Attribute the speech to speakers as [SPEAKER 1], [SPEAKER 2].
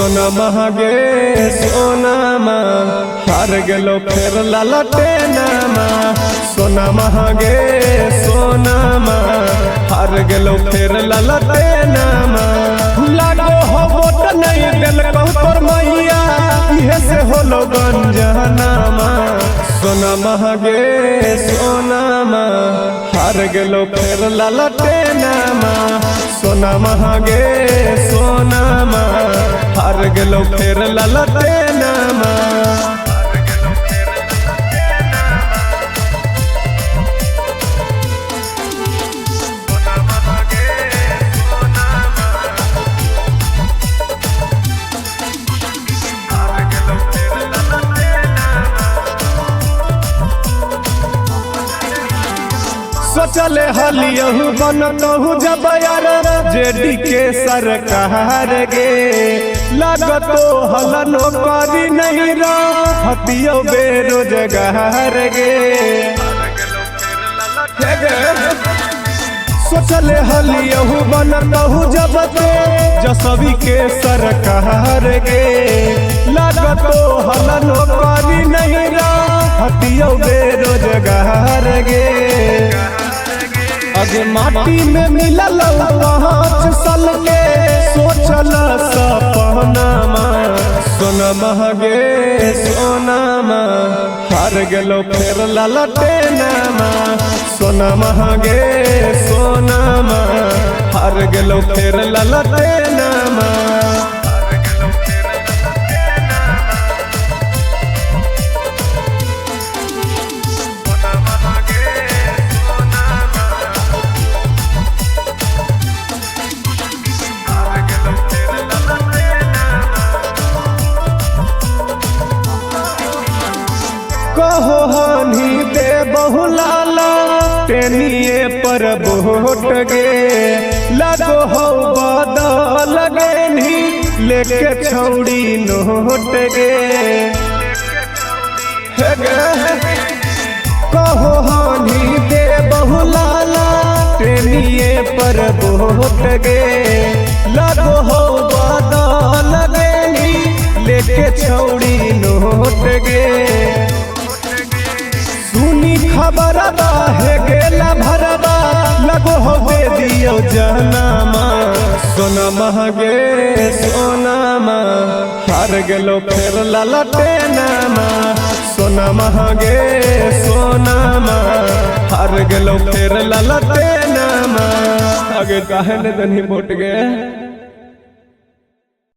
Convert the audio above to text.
[SPEAKER 1] सोना महगे सोनामा हार गेलो फेर ललटे नामा सोना महगे सोनामा हार गेलो फेर ललटे नामा लागो हो वोट नहीं दिल कहू तोर मैया इहे से होलो गंजनामा सोना महगे सोनामा हार गेलो फेर ललटे नामा सोना महगे सोनामा हार गेलो फेर ललटे नामा सोचले हलियहू बनतहू जब यार जेडी के सरकार गे लागतो हलनो करी नहीं हतियो बेरोजगार गे सोचले हलियहू बनतहू जब जसवी के सरकार गे लागतो हलनो करी नहीं हतियो बेरोजगार गे अगे माटी में मिलल 5 साल के सोचल सपनामा सोना महगे सोनामा हार गेलो फेर ललटे नामा सोना महगे सोनामा हार गेलो फेर ललटे नामा कहो हानि दे बहुलाला टेनिए पर वोट गे लगो हो बदल गे लेके छौड़ी नोट गे कहो हानि दे बहुलाला टेनिए पर वोट गे लगो हो बदल गे लेके छौड़ी नोट गे सुनी खबर है गेला भरबा लगो हो दे दियो जनामा सोना महगे सोनामा हार गेलो फेर ललटे नामा सोना महगे सोनामा हार गेलो फेर ललटे नामा आगे काहे ने दनी वोट गे।